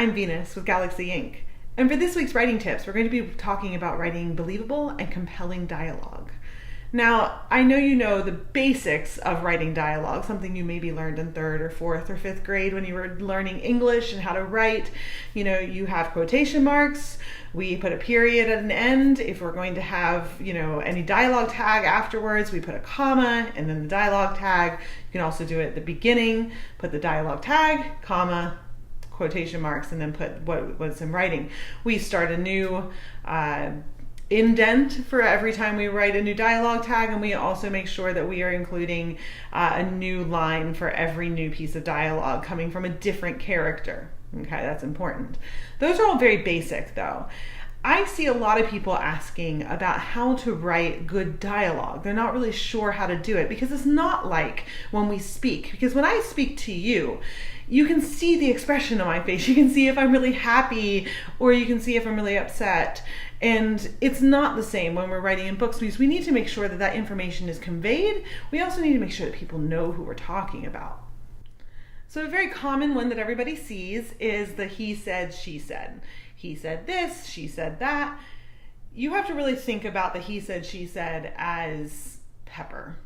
I'm Venus with Galaxy Inc. And for this week's writing tips, we're going to be talking about writing believable and compelling dialogue. Now, I know you know the basics of writing dialogue, something you maybe learned in 3rd or 4th or 5th grade when you were learning English and how to write. You know, you have quotation marks. We put a period at an end. If we're going to have, any dialogue tag afterwards, we put a comma and then the dialogue tag. You can also do it at the beginning, put the dialogue tag, comma, quotation marks, and then put what's in writing. We start a new indent for every time we write a new dialogue tag, and we also make sure that we are including a new line for every new piece of dialogue coming from a different character. Okay, that's important. Those are all very basic though. I see a lot of people asking about how to write good dialogue. They're not really sure how to do it because it's not like when we speak. Because when I speak to you, you can see the expression on my face. You can see if I'm really happy or you can see if I'm really upset. And it's not the same when we're writing in books because we need to make sure that that information is conveyed. We also need to make sure that people know who we're talking about. So a very common one that everybody sees is the he said, she said. He said this, she said that. You have to really think about the he said, she said as pepper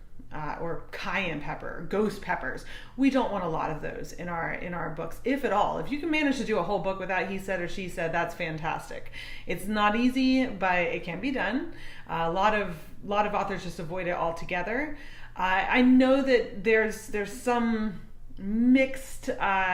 or cayenne pepper, ghost peppers. We don't want a lot of those in our books, if at all. If you can manage to do a whole book without he said or she said, that's fantastic. It's not easy, but it can be done. A lot of authors just avoid it altogether. I know that there's some mixed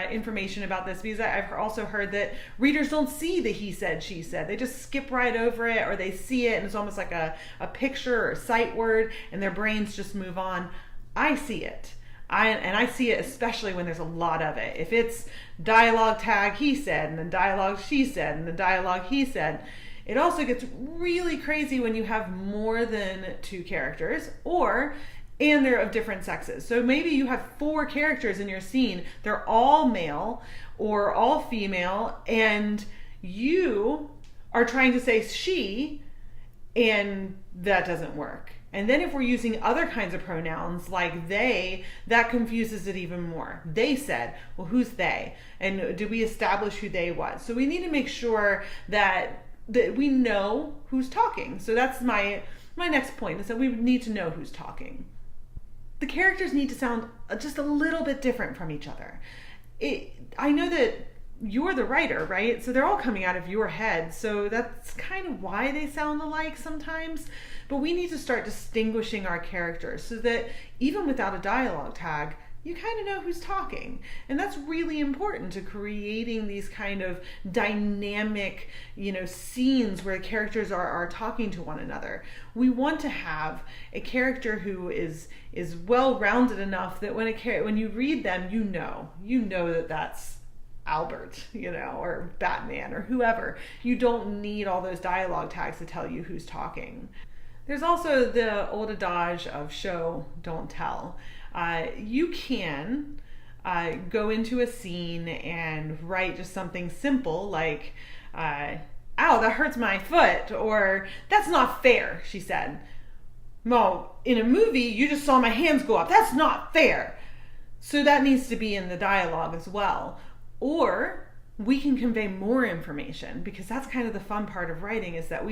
information about this because I've also heard that readers don't see the he said, she said. They just skip right over it, or they see it and it's almost like a picture or a sight word and their brains just move on. I see it. I see it especially when there's a lot of it. If it's dialogue tag he said and then dialogue she said and then dialogue he said, it also gets really crazy when you have more than 2 characters and they're of different sexes. So maybe you have 4 characters in your scene. They're all male or all female, and you are trying to say she, and that doesn't work. And then if we're using other kinds of pronouns like they, that confuses it even more. They said, well, who's they? And did we establish who they was? So we need to make sure that we know who's talking. So that's my next point, is that we need to know who's talking. The characters need to sound just a little bit different from each other. I know that you're the writer, right? So they're all coming out of your head. So that's kind of why they sound alike sometimes. But we need to start distinguishing our characters so that even without a dialogue tag, you kind of know who's talking. And that's really important to creating these kind of dynamic, scenes where characters are talking to one another. We want to have a character who is well-rounded enough that when you read them, you know that that's Albert, or Batman or whoever. You don't need all those dialogue tags to tell you who's talking. There's also the old adage of show, don't tell. You can go into a scene and write just something simple like, ow, that hurts my foot, or that's not fair, she said. Well, in a movie, you just saw my hands go up. That's not fair. So that needs to be in the dialogue as well. Or we can convey more information, because that's kind of the fun part of writing, is that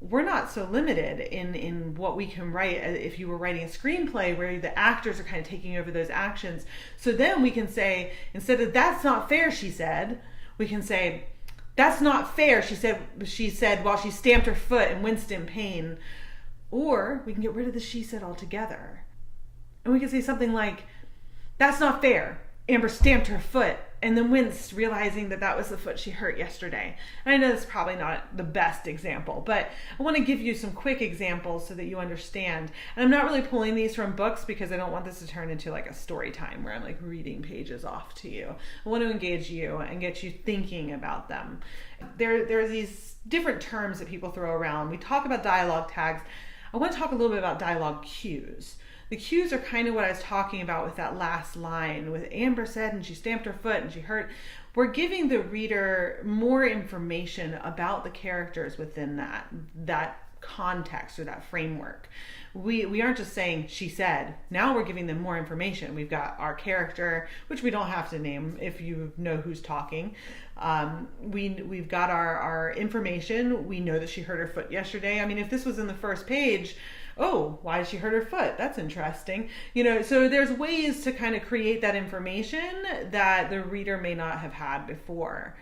we're not so limited in what we can write if you were writing a screenplay where the actors are kind of taking over those actions. So then we can say, instead of that's not fair, she said, we can say, that's not fair, she said while she stamped her foot and winced in pain. Or we can get rid of the she said altogether. And we can say something like, that's not fair, Amber stamped her foot and then winced, realizing that was the foot she hurt yesterday. And I know that's probably not the best example, but I want to give you some quick examples so that you understand. And I'm not really pulling these from books because I don't want this to turn into like a story time where I'm like reading pages off to you. I want to engage you and get you thinking about them. There are these different terms that people throw around. We talk about dialogue tags. I want to talk a little bit about dialogue cues. The cues are kind of what I was talking about with that last line, with Amber said and she stamped her foot and she hurt. We're giving the reader more information about the characters within that context or that framework. We aren't just saying she said. Now we're giving them more information. We've got our character, which we don't have to name if you know who's talking. We've got our information. We know that she hurt her foot yesterday. I mean, if this was in the first page, oh, why did she hurt her foot? That's interesting. So there's ways to kind of create that information that the reader may not have had before.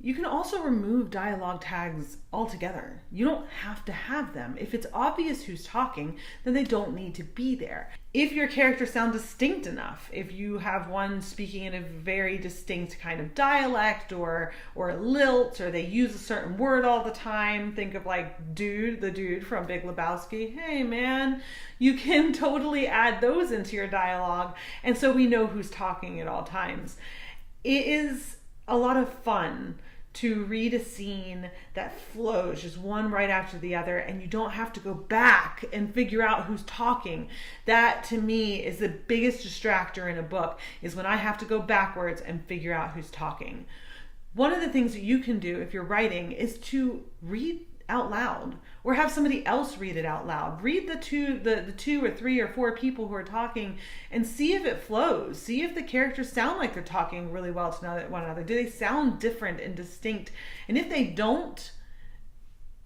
You can also remove dialogue tags altogether. You don't have to have them. If it's obvious who's talking, then they don't need to be there. If your characters sound distinct enough, if you have one speaking in a very distinct kind of dialect or lilt, or they use a certain word all the time, think of like the dude from Big Lebowski. Hey man, you can totally add those into your dialogue, and so we know who's talking at all times. It is a lot of fun to read a scene that flows just one right after the other, and you don't have to go back and figure out who's talking. That to me is the biggest distractor in a book, is when I have to go backwards and figure out who's talking. One of the things that you can do if you're writing is to read out loud, or have somebody else read it out loud. Read the two or three or four people who are talking and see if it flows. See if the characters sound like they're talking really well to one another. Do they sound different and distinct? And if they don't,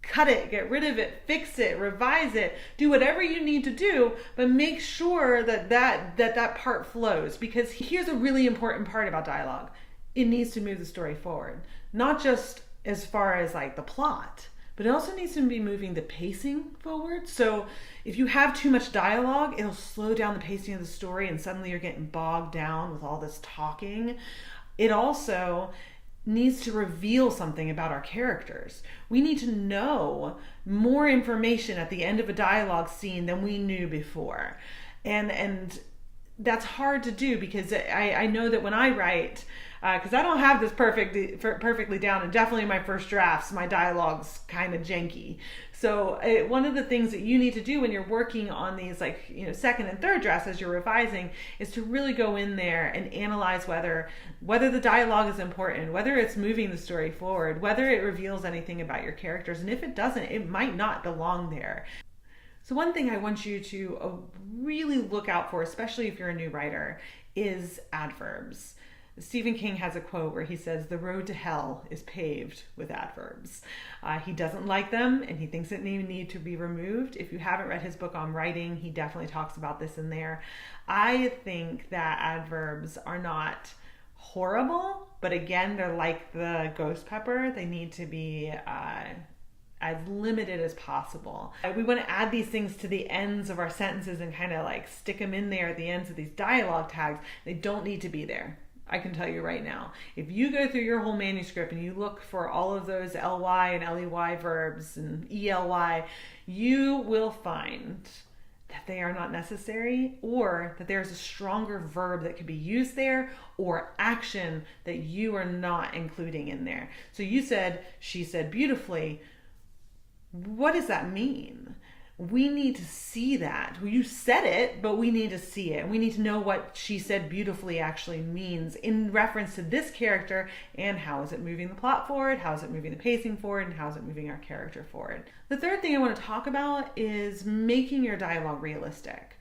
cut it, get rid of it, fix it, revise it, do whatever you need to do, but make sure that part flows. Because here's a really important part about dialogue. It needs to move the story forward. Not just as far as like the plot, but it also needs to be moving the pacing forward. So if you have too much dialogue, it'll slow down the pacing of the story, and suddenly you're getting bogged down with all this talking. It also needs to reveal something about our characters. We need to know more information at the end of a dialogue scene than we knew before. And that's hard to do, because I know that when I write, because I don't have this perfectly down, and definitely in my first drafts, my dialogue's kind of janky. So one of the things that you need to do when you're working on these, second and third drafts as you're revising, is to really go in there and analyze whether the dialogue is important, whether it's moving the story forward, whether it reveals anything about your characters, and if it doesn't, it might not belong there. So one thing I want you to really look out for, especially if you're a new writer, is adverbs. Stephen King has a quote where he says, "The road to hell is paved with adverbs." He doesn't like them, and he thinks that they need to be removed. If you haven't read his book on writing, he definitely talks about this in there. I think that adverbs are not horrible, but again, they're like the ghost pepper. They need to be as limited as possible. We want to add these things to the ends of our sentences and kind of like stick them in there at the ends of these dialogue tags. They don't need to be there. I can tell you right now, if you go through your whole manuscript and you look for all of those ly and ley verbs and ely, you will find that they are not necessary, or that there's a stronger verb that could be used there, or action that you are not including in there. So you said, she said beautifully. What does that mean? We need to see that. You said it, but we need to see it. We need to know what she said beautifully actually means in reference to this character, and how is it moving the plot forward, how is it moving the pacing forward, and how is it moving our character forward. The third thing I want to talk about is making your dialogue realistic.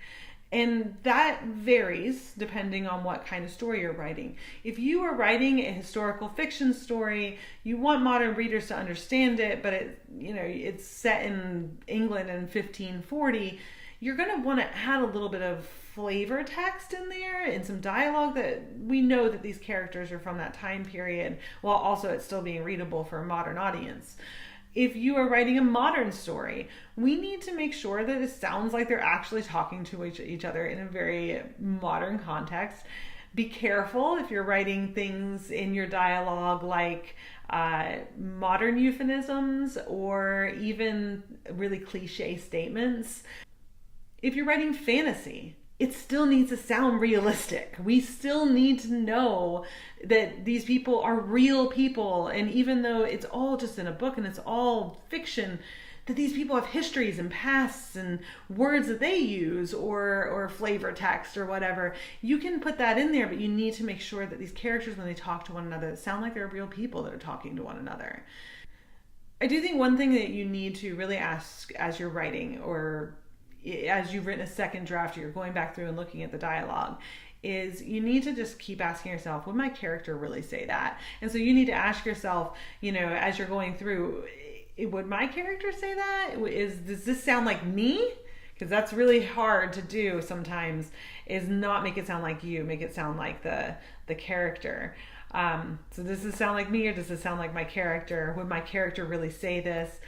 And that varies depending on what kind of story you're writing. If you are writing a historical fiction story, you want modern readers to understand it, but it's set in England in 1540, you're going to want to add a little bit of flavor text in there and some dialogue that we know that these characters are from that time period, while also it's still being readable for a modern audience. If you are writing a modern story, we need to make sure that it sounds like they're actually talking to each other in a very modern context. Be careful if you're writing things in your dialogue like modern euphemisms or even really cliche statements. If you're writing fantasy, it still needs to sound realistic. We still need to know that these people are real people. And even though it's all just in a book and it's all fiction, that these people have histories and pasts and words that they use or flavor text or whatever. You can put that in there, but you need to make sure that these characters, when they talk to one another, sound like they're real people that are talking to one another. I do think one thing that you need to really ask as you're writing, or as you've written a second draft, or you're going back through and looking at the dialogue, is you need to just keep asking yourself, would my character really say that? And so you need to ask yourself, as you're going through, would my character say that? Does this sound like me? Because that's really hard to do sometimes, is not make it sound like you, make it sound like the character. So does this sound like me, or does this sound like my character? Would my character really say this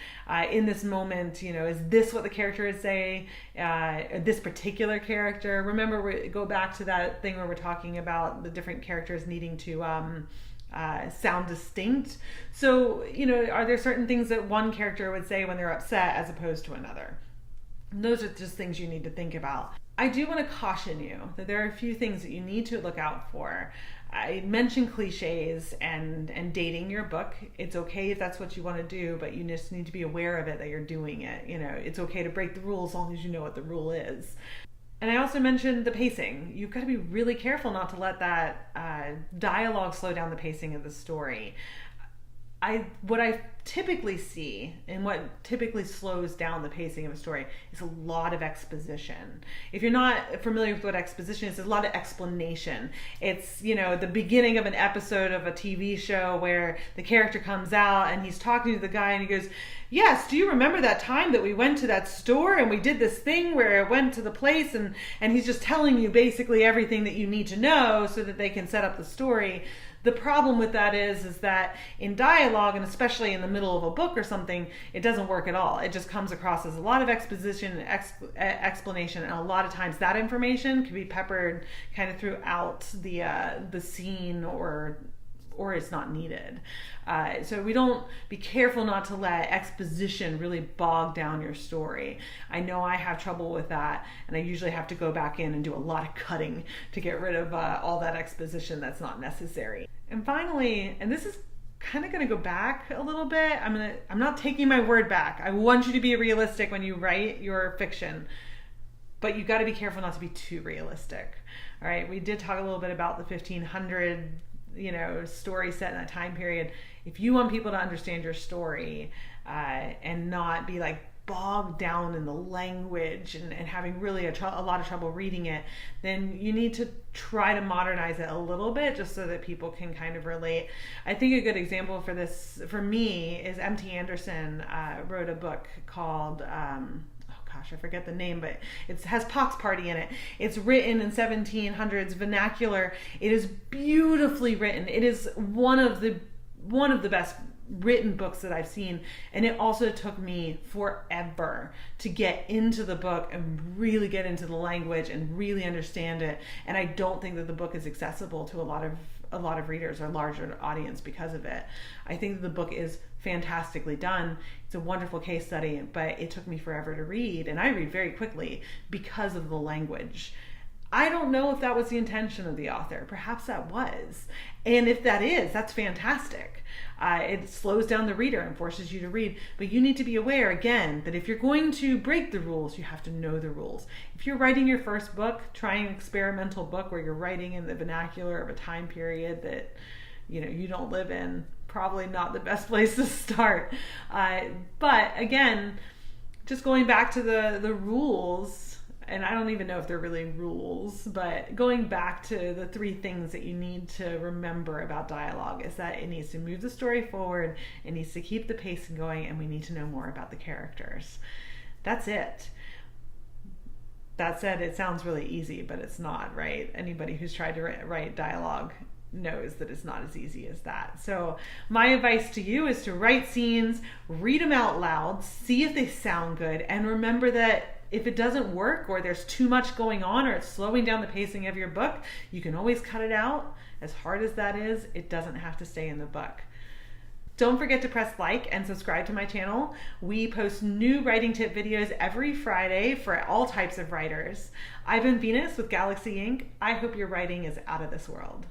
in this moment? Is this what the character would say? This particular character. Remember, we go back to that thing where we're talking about the different characters needing to sound distinct. So, are there certain things that one character would say when they're upset as opposed to another? And those are just things you need to think about. I do want to caution you that there are a few things that you need to look out for. I mentioned cliches and dating your book. It's okay if that's what you want to do, but you just need to be aware of it, that you're doing it. It's okay to break the rules as long as you know what the rule is. And I also mentioned the pacing. You've got to be really careful not to let that dialogue slow down the pacing of the story. What I typically see, and what typically slows down the pacing of a story, is a lot of exposition. If you're not familiar with what exposition is, it's a lot of explanation. It's, the beginning of an episode of a TV show where the character comes out and he's talking to the guy and he goes, yes, do you remember that time that we went to that store and we did this thing where it went to the place, and he's just telling you basically everything that you need to know so that they can set up the story. The problem with that is that in dialogue, and especially in the middle of a book or something, it doesn't work at all. It just comes across as a lot of exposition and explanation, and a lot of times that information can be peppered kind of throughout the scene, or it's not needed. So we don't be careful not to let exposition really bog down your story. I know I have trouble with that, and I usually have to go back in and do a lot of cutting to get rid of all that exposition that's not necessary. And finally, and this is kind of going to go back a little bit, I'm not taking my word back. I want you to be realistic when you write your fiction, but you've got to be careful not to be too realistic. All right, we did talk a little bit about the 1500 story set in that time period. If you want people to understand your story and not be like bogged down in the language and having really a lot of trouble reading it, then you need to try to modernize it a little bit just so that people can kind of relate. I think a good example for this, for me, is M.T. Anderson wrote a book called I forget the name, but it has Pox Party in it. It's written in 1700s vernacular. It is beautifully written. It is one of the best written books that I've seen, and it also took me forever to get into the book and really get into the language and really understand it. And I don't think that the book is accessible to a lot of readers or larger audience because of it. I think that the book is fantastically done. It's a wonderful case study, but it took me forever to read, and I read very quickly because of the language. I don't know if that was the intention of the author. Perhaps that was. And if that is, that's fantastic. It slows down the reader and forces you to read. But you need to be aware, again, that if you're going to break the rules, you have to know the rules. If you're writing your first book, try an experimental book where you're writing in the vernacular of a time period that you don't live in, probably not the best place to start. But again, just going back to the rules, and I don't even know if they're really rules, but going back to the 3 things that you need to remember about dialogue is that it needs to move the story forward, it needs to keep the pacing going, and we need to know more about the characters. That's it. That said, it sounds really easy, but it's not, right? Anybody who's tried to write dialogue knows that it's not as easy as that. So my advice to you is to write scenes, read them out loud, see if they sound good, and remember that if it doesn't work, or there's too much going on, or it's slowing down the pacing of your book, you can always cut it out. As hard as that is, it doesn't have to stay in the book. Don't forget to press like and subscribe to my channel. We post new writing tip videos every Friday for all types of writers. I've been Venus with Galaxy Inc. I hope your writing is out of this world.